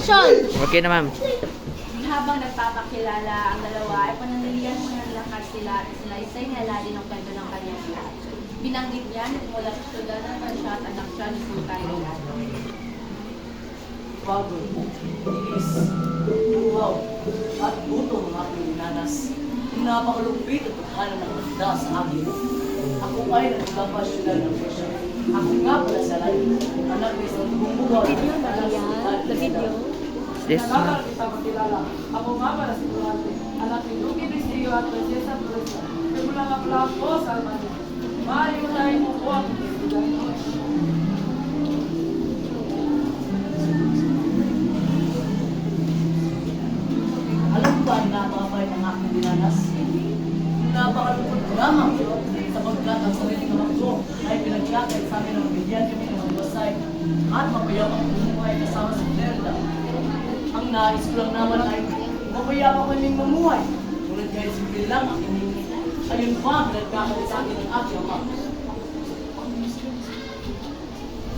Action! Okay na, ma'am. Habang nagpapakilala ang dalawa, ay pananiligan mo ng lakas sila at sila isa'y nalalin ng kwento ng kanyang lahat. Binanggit niya na mula sa Sudan at siya at anak siya ni Sultan Milano. Pagod, inis, luhaw, at gutom ng aking nanas. Napakalupit at pagkala ng magda sa akin. Ako ay nagpapasyonan ng presyo. Ako nga pala sa layo. Anak ni isang bumugaw ng Yes, ma'am. Nakakakita ko kilala. Ako nga para si Durante, anak ni Duque Rizio at Prinsesa Teresa. Kaya mula nga pala ako sa Almanya. Maaari mo tayo mo po ang kaibigan. Alam mo ba ang napakabay ng aking dinanas? Napakalupot ko lamang sapagkat ang sariling anak ko ay pinagkakait sa amin ng bigyan kami ng magbasay at mapayamang bumuhay kasama sa Florida. Ang nais ko lang naman ay mapayamang kaming mamuhay. Ngunit kahit simple lang ang hiningi. Ayun pa ang pinagkakait sa akin ng aking ama.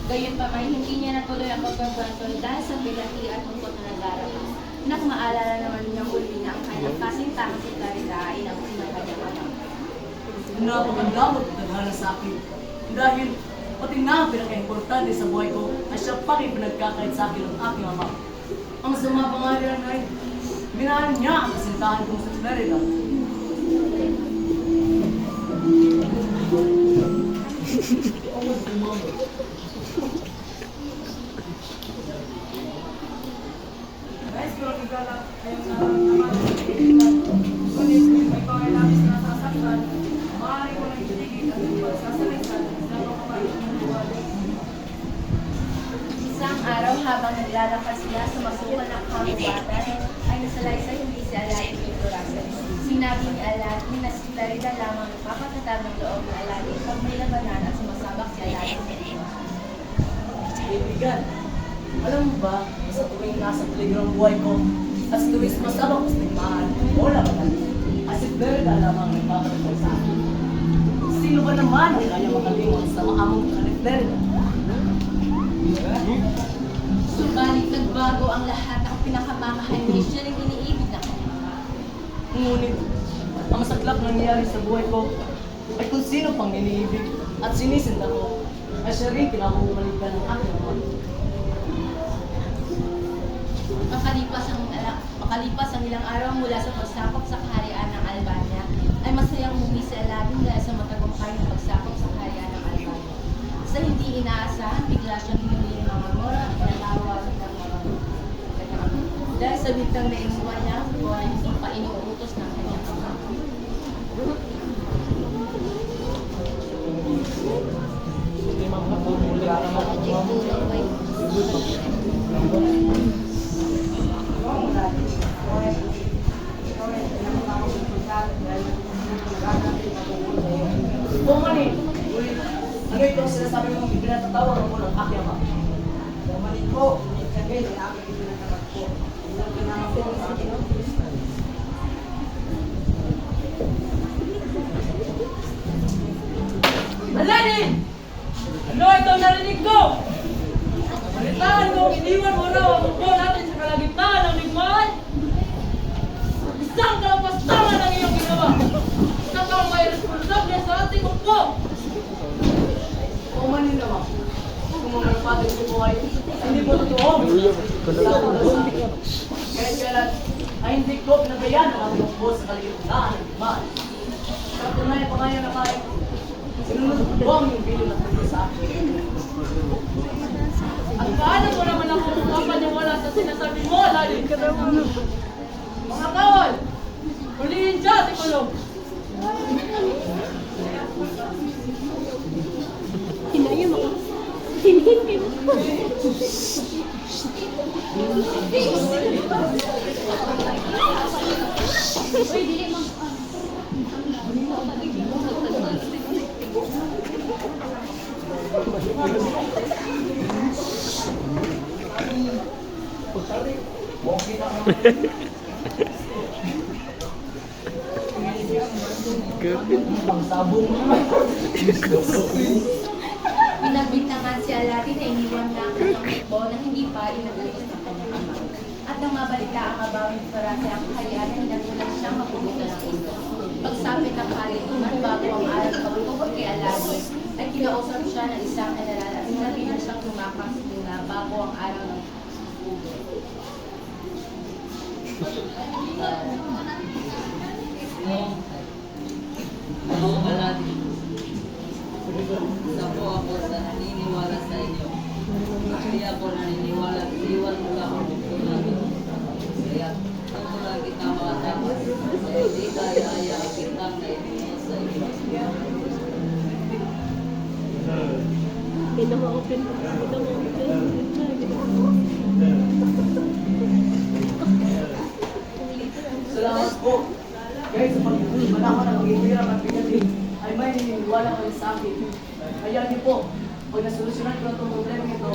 Gayon pa may hindi niya natuloy ang pagpapantol dahil sa bigati at tungkot na nagdarama. Nak maalala naman niya muli na ang kanyang kasintahan si Clarita ay ang kanyang anak. Napakandamot at naghala sa akin. Dahil pati na ang pinaka-importante sa buhay ko ay siya pang ipinagkakait sa akin ng aking ama. Ang sama pangalan ay minahal niya ang kasintahan kong sa Florida. Guys, kung nagala ayun na naman ang kaibigan. Ngunit kung ikaw ay labis na nasasaktan, maaari ko nang itigil at pagsasalitan sa mga kapatid ng buwan. Isang araw habang naglalakad sila sa masukal ng kagubatan, ay nasalaysay hindi si Aladdin kay Corazon. Sinabi ni Aladdin na si Clarita lamang nagpapatatag ng loob ni Aladdin pag may labanan at sumasabak si Aladdin. Kaibigan, alam mo ba na sa tuwing nasa peligro ang buhay ko at sa tuwing sumasabak sa tigmaan o labanan, at si Florida lamang nagpapatagay sa akin. Sino ba naman ang kanya makalimot sa maamong ka ni Florida? Subalit nagbago ang lahat ng pinakamamahal ni siya ng iniibig na kanyang ama. Ngunit, ang masaklap nangyayari sa buhay ko ay kung sino pang iniibig at sinisinda ko ay siya rin kinakubalikan ng aking ama. Makalipas ang ilang araw mula sa pagsakop sa kaharian ng Albania, ay masayang umuwi si Aladdin dahil sa matagumpay na pagsakop sa kaharian ng Albania. Sa hindi inaasahan, bigla siyang hinuli ng mga mora at pinatawagan ng mga kanyang ama. Dahil sa bintang na inuwan niya, ay hindi pa inuutos ng kanyang ama. Bumalik! Ano itong sinasabi mong ipinatatawagan mo ng aking ama? Bumalik po, ngunit kami ay aking ipinatawag po. Isang pinangaw po sa akin ng Kristo. Aladdin! Ano ito narinig ko? Balitaan mo, iniwan mo raw ang mundo natin sa kalagitnaan ng ligmaan. Isang kalapastangan ang iyong ginawa. Isang kang may responsable sa ating mundo. O manin naman, kung mga napatid ko ay hindi mo totoo. Kahit kailan ay hindi ko pinabayaan ang ating mundo sa kaligitnaan ng ligmaan. Sa tunay pa kaya na tayo, sinunod ko ang yung bilo na tungkol sa akin. At paano mo naman ako mapaniwala sa sinasabi mo, Aladdin? Mga kawal, huliin siya, Tikulong. Hinayang mo. Hinihintay mo. Uy, dili mo. Pangsabong. Pinagbintangan si Aladdin na iniwan na ang kanyang hukbo na hindi pa inagalis ng kanyang ama. Nang mabalita ang mabawing parate ang kaharian ay nagulat siyang mapumunta ng ito. Pagsapit ng karitungan bago ang araw ng pagtungkol kay Aladdin, ay kinausap siya ng isang general at sinabi niya siyang tumakas muna bago ang araw ng Hello, Aladdin. Isa po ako sa naniniwala sa inyo. Hindi ako naniniwala sa iwan mo lang ang bukto namin. Kaya ako lang kita makatakas. Kaya hindi kaya kitang na ito sa inyo. Salamat po. Guys, sa pagmanahon ng pag-ibira at pinatid, ay may naniniwala kayo sa akin. Kaya niyo po, pag nasolusyonan ko itong problema ito,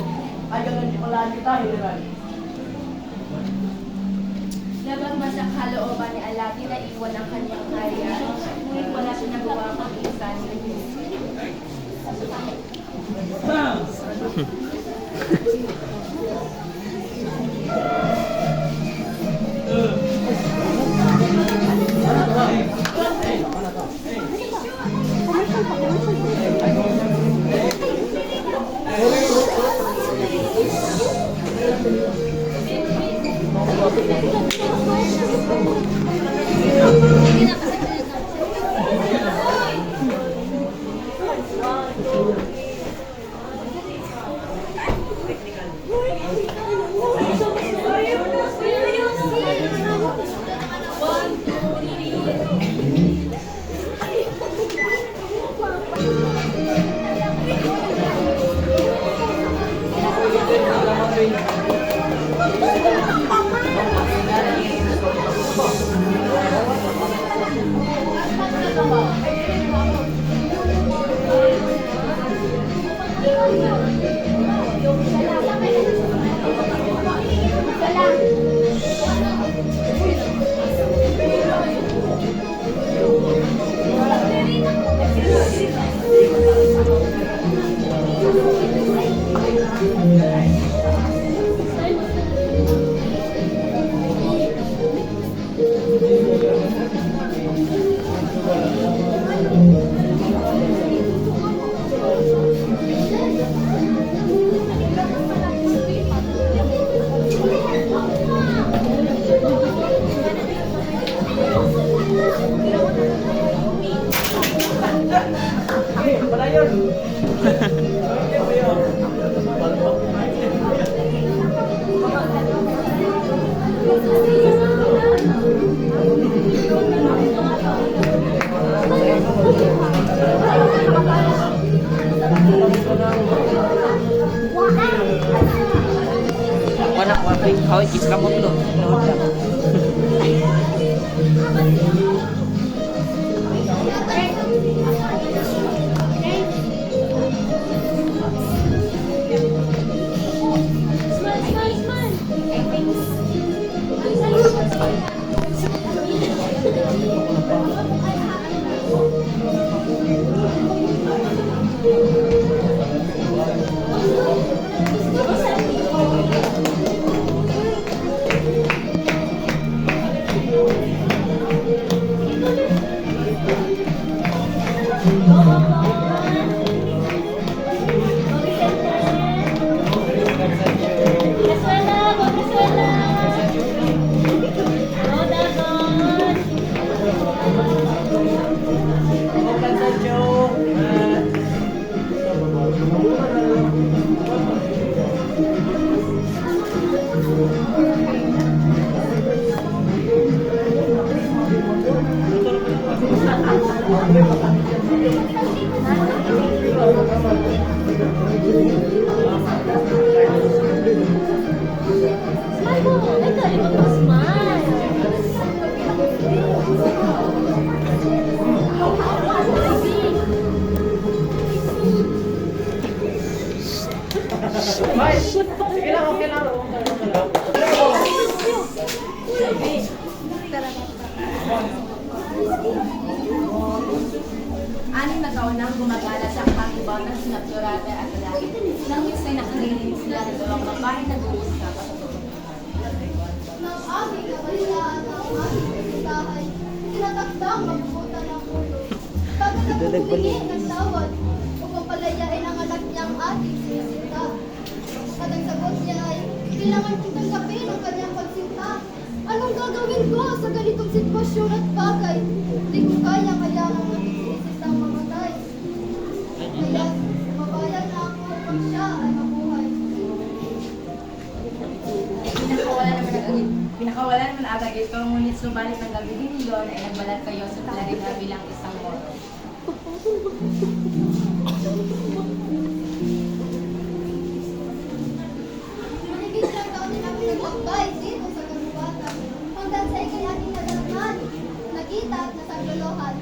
ay gagawin niyo pala kita, General. Labang ba sa kalooban ni Aladdin na iwan ang kanyang kaharian, ngunit wala siya nagawa pang isa ni Wanak wakay kaway kis kamot lo. Sige lang, okay lang. Anim na taon nang gumagala sa katibaw ng sina Dorada at Aladdin. Nang minsan nakarinig sila ng dalawang babae nag-uusap at ng aming kabalitaan na ang aming bisitahay, tinatakdang magbubutan ng ulo. Bakit ako humingi ng tawad upang palayain ang anak niyang ating sinisinta? At ang sagot niya ay, kailangan kong tanggapin ang kanyang pagsinta. Anong gagawin ko sa ganitong sitwasyon at bagay? Hindi ko kaya ng ating sinisintang mamatay. Kaya, mabayan na ako upang siya ay mabuhay. Pinakawala naman agad ito, ngunit subalit ng gabi din yun ay nagbalat kayo sa Clarina bilang isang moto. Manigit ng taon din ako naglakbay dito sa kagubatan. Hanggang sa ikayaging nadarman, nakita at nasaglolohan.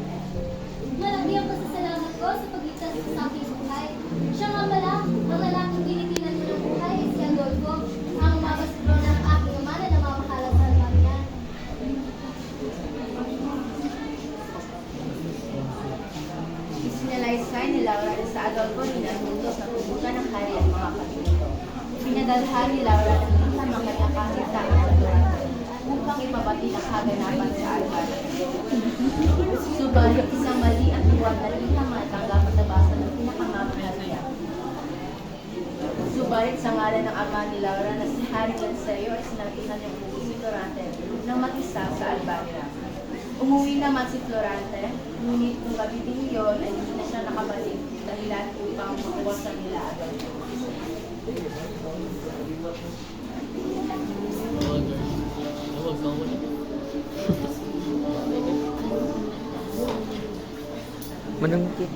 Malaki ang pasasalamat ko sa pagligtas sa aking buhay. Siya nga pala, ang lalaking binitilan mo ng buhay ay si Adolfo, ang umagasitro ng aking ama na namamahala sa Albania. Isinalaysay ni Laura na sa Adolfo rin ang mundo sa tubukan ng hari at mga kapitito. Pinadalhan ni Laura ng minsan ang kanyang kakitaan sa Durante upang ipabati ang kaganapan sa Albania. Subalit isang mali at huwag na liham matanggap at nabasa ng pinakamamahal niya. Subalit sa ngalan ng ama ni Laura na si Haring Lanseo ay sinabihan niyang umuwi si Florante ng mag-isa sa Albania. Umuwi naman si Florante, ngunit kung gabi din yun ay hindi na siya nakabalik dahilan upang makuwasan nila Adolfo. Manungkit.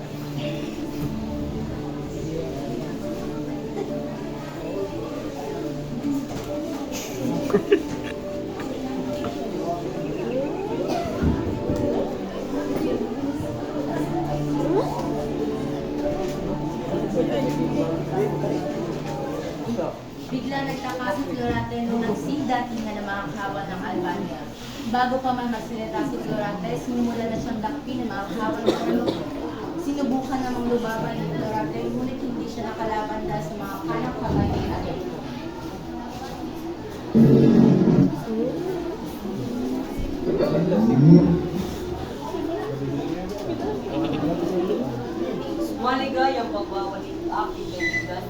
Bigla nagtaka si Florante nung nagsida tingnan ng mga kawan ng Albania. Bago pa man magsalita si Florante, sinimula na siyang dakpin ng mga kawan ng Adolfo. Sinubukan namang lubaban ni Florante, ngunit hindi siya nakalaban dahil sa mga kanang kamay ni Adolfo. Maligayang pagbabalik aking kaibigan.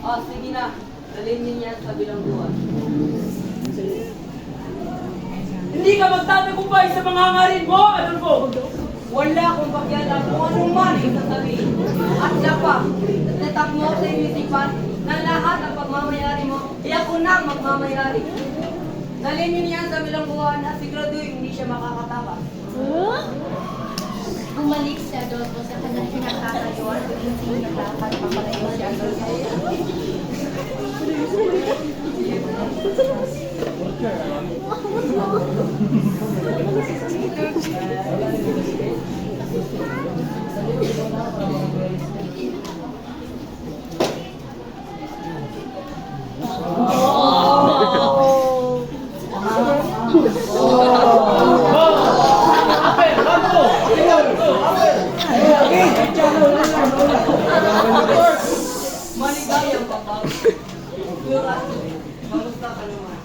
Sige na, dalhin niyo yan sa bilangguan. Hindi ka magtatagumpay sa mga hangarin mo, Adolfo! Wala akong pakialam kung anong man ang sasabihin. At siya pa, natatak mo sa inisipan na lahat ng pagmamayari mo, ako na ang magmamayari. Dalhin niyo yan sa bilangguan at siguraduhin hindi siya makakataka. Bumalik si Adolfo sa kanyang pinagkakayuan at hindi niya dapat papalayo si Adolfo. Maligayang pagbabalik. Kamusta ka naman?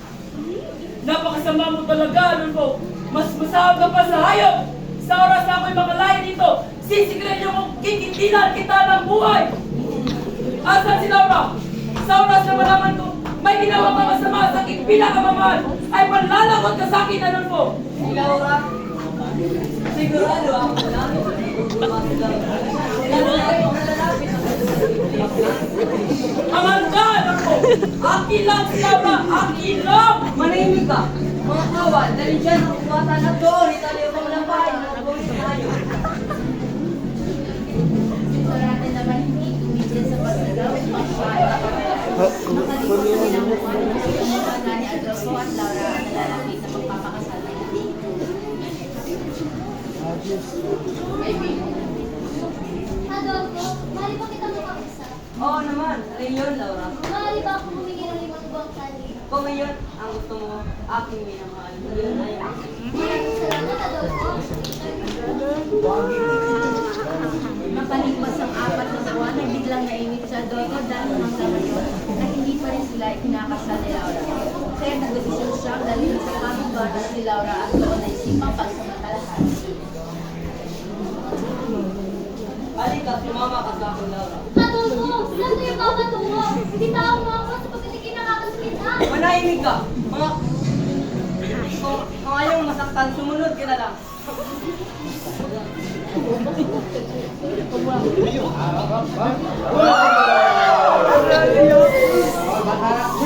Napakasama mo talaga, Adolfo! Mas masahag ka pa sa hayop! Sa oras na ako'y makalaya dito, sisigredo mong kikintilan kita ng buhay! Asan si Laura? Sa oras na malaman ko, may ginawa ka masama sa aking pinakamamahal, ay panlalagot ka sa akin, Adolfo! Si Laura? Sigurado ako na nagugulma si Laura. Lalaki ang lalapit ang Aman ka, Adolfo! Akin lang si Laura! Akin lang! manahimik ka! Mga kawan, dahil dyan ang kumata na doon, itali ako ng bahay na nagawin tayo. Si Florante naman hindi tumigil sa pagsigaw at pagpapay. Nakalikot sa nilang buwan na sinunod ni Adolfo at Laura ang nalalapit sa magpapakasal na yun. Adolfo, maaari ba kita makakisa? Oo naman, alin yun, Laura? Maaari ba ako humingi ng 5 buwang tali? Kung ngayon, ang gusto mo, aking minamahal. Yun na yun. Maraming salamat, Adolfo. Makalipas ang 4 na buwan ay biglang nainit si Adolfo dahil hanggang ngayon na hindi pa rin sila ikinakasal ni Laura. kaya nagdesisyon siyang dalhin sa pamilya si Laura at doon ay sipang pagsamantalahan. Halika, sumama ka sa akin, Laura. Adolfo, saan tayo papatungo? Bitawan mo ako sa pagkatigin ng kakasakit na. Manahimik ka! Kung ayaw mo masaktan, sumunod ka na lang.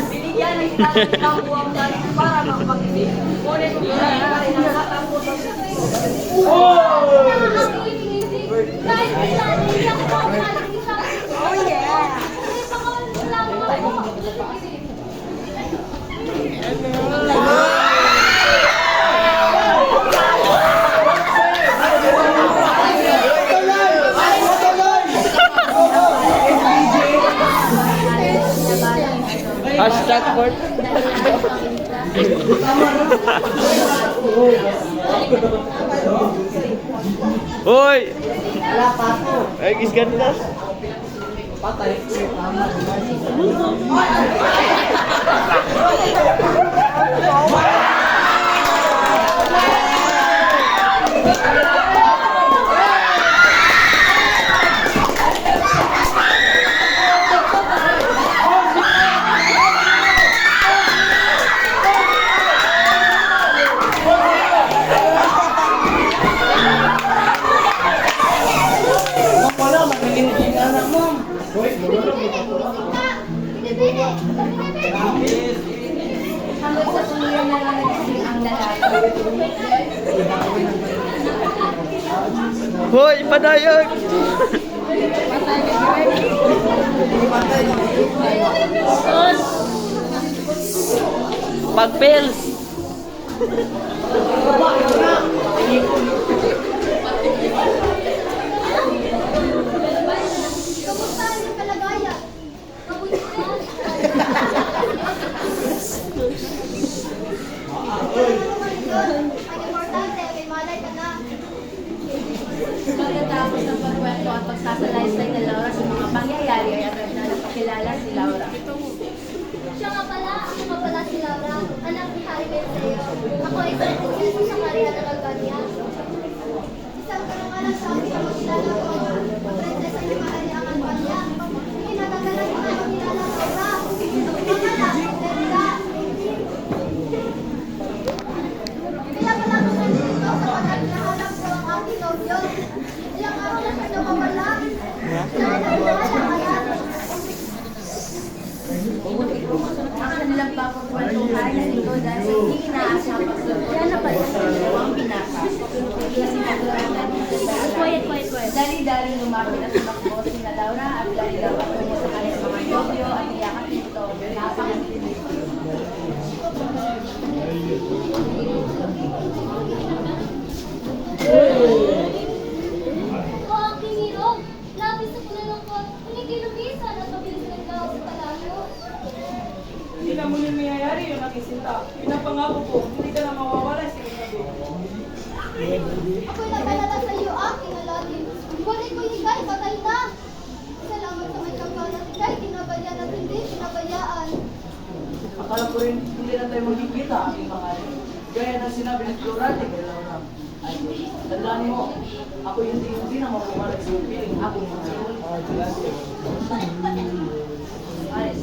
Binigyan ng kita ng isang buwang galing para makapag-ibig. Ngunit kung hindi ka rin ang matangko sa Kahit sa atin, hindi ako makakalit sa akin. Oh yeah! Kasi wala mo ako. Hashtag for... Hoy! Ay, ganda. Wala, magaling din ang anak mo. Hanggang sa tuluyan na lang nagising ang lalaki. Hoy, padayag! Pag-pills! Kamusta ang iyong kalagayan? Mabuti yan. Ang importante, may malay ka na. Pagkatapos ng pagkwento at pagsasalaysay ni Laura sa mga pangyayari ay agad na napakilala si Laura. Siya nga pala, ako nga pala si Laura, anak ni Hari Benseo. Ako ay isang prinseso sa Maria ng Albania. Isang karangalan sa akin ang makilala ko. Prinsesa ni Maria ang Albania. Kinatagalan ko na makilala Laura. Ang pangalan, Teresa. Kaya pala ako nandito sapagkat nahanap ko ang aking nobyo. Ilang araw na siya nawawala. Siya ay naglalakaran. Ang kanilang papagkwentuhan na ito dahil sa hindi inaasang pagsagot na pala sa dalawang binata. Kasi naglalatan dali-dali lumapit at sumakbo sina Laura at dali-dali patungo sa kanyang mga nobyo at iyakan nito. Napakalilig. O aking hirog, labis sa kinalungkot, kinikilumisan at mabilis ng tao sa palayo. Hindi na muli mayayari yung aking sinta. Pinapangako ko, hindi ka na mawawala sa iyong gabi. Ako'y nagkalala sa iyo, aking alalim. Ngunit kung ika'y patay na. Salamat sa may kapal at ika'y kinabayaan at hindi kinabayaan. Akala ko rin hindi na tayo magkikita, aking mahal. Gaya ng sinabi ni Florante kay Laura. Ay, tandaan mo, ako hindi na mapumalag sa piling aking mahal. Alis.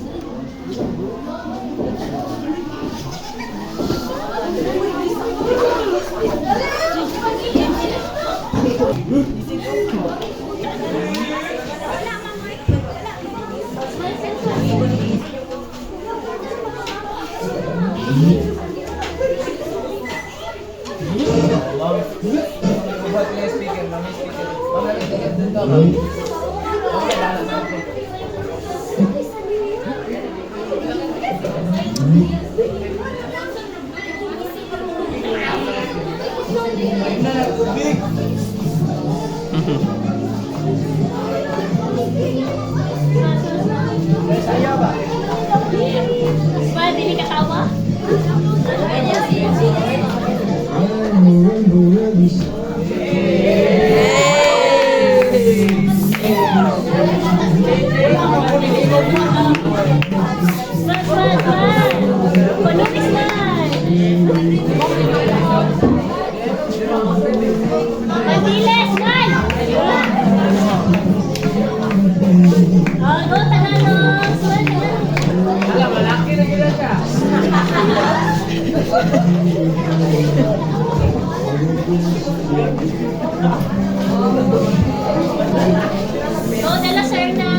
Bye. Mabilis na! Mabilis, Mal! Oh, go, Tananos! Alam, malaki na gila siya. Go, De La Serna!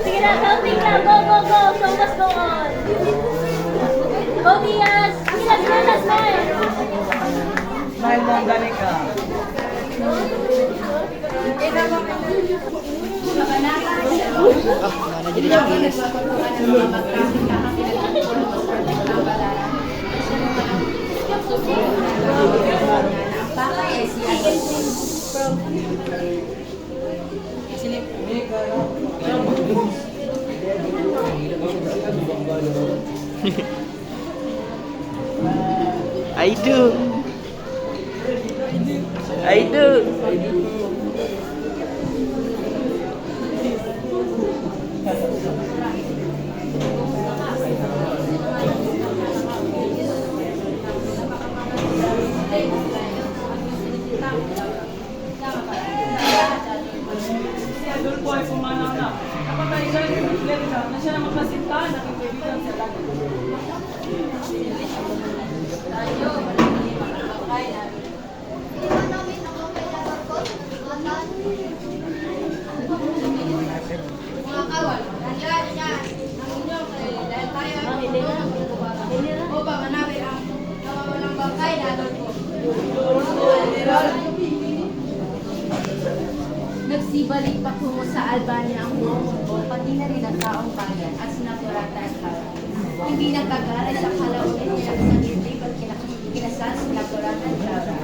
Sige na, counting lang. Go, go, go. Show must go on. Go, Diaz. Sige na, sige na, smile. Smile mo ang galing ka. Habang nagpapagawa ng mga mag-traffic na kami nagpapulong sa pagkakabalaran, na ang pakay ay si I do. I do. Si Adolfo ay pumanaw na. Napatay siya ng bisikleta na siya na magkasintahan ng kaibigan sa lahat. Iwan namin ang mga kailangan ko. Matan. Mga kawal, nandiyan yan. Ang inyong sarili. Dahil tayo ay magulong upang hanapin ang nawawalang bangkay na Adolfo. Nagsibalik patungo sa Albania ang buong mundo, pati na rin ang taong bayan at sinaturata ang kala. Hindi nagtagal ay sa kalaunin nila sa dibdib at kinasal sa naturata ang kala.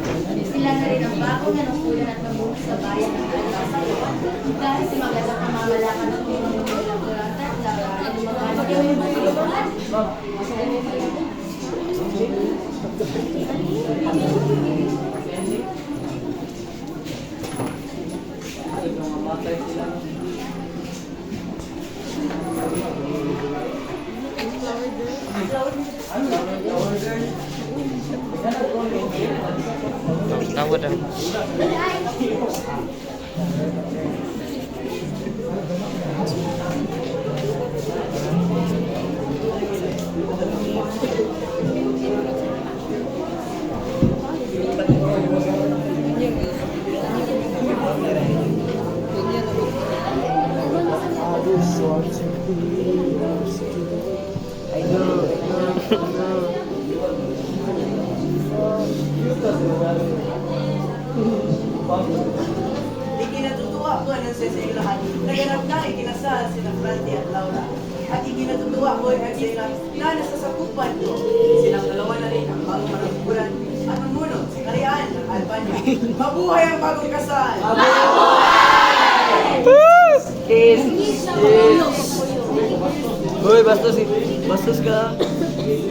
Sila na rin ang bagong nanukulan at mabuhay sa bayan ng Albania. Dahil sa magandang pamamalakan ng pinuno ng naturata ang kala, ay lumaganap yung Tawa dah. Ikinatutuwa ko ng sa iyo lahat. Naganap na ikinasal sina Franti at Laura. At ikinatutuwa ko ang sila na nasasakupan ko. Silang dalawa na rin ang bagong manungkulan at mamuno sa karyaan ng Albania. Mabuhay ang bagong kasal! Kiss! Hoy, bastos ka.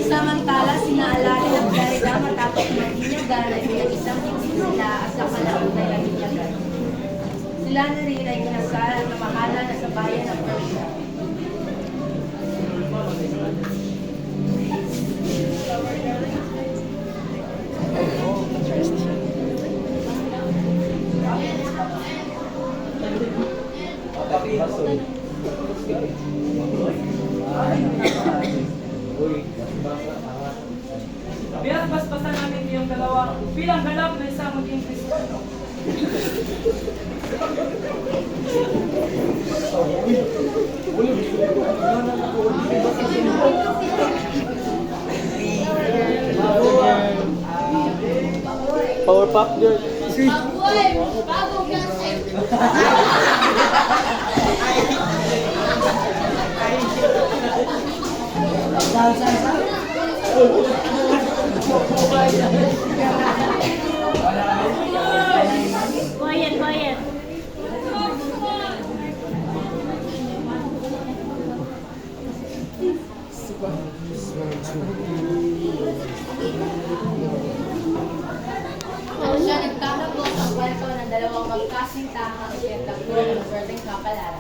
Samantala, sinaalala ng Florida matapos magtinyagan ay pinag-isang hindi sila sa kalaunan ng tinyagan. Sila na rin ay kinasal at namahala na sa bayan ng Persia. Binasbasbasan namin yung dalawa bilang ganap na isang maging Kristiyano. Power Puff Girls. Mabuhay! Bagong kasal! Quiet, quiet. magkasintahang ikentagpo ng swerteng kapalaran.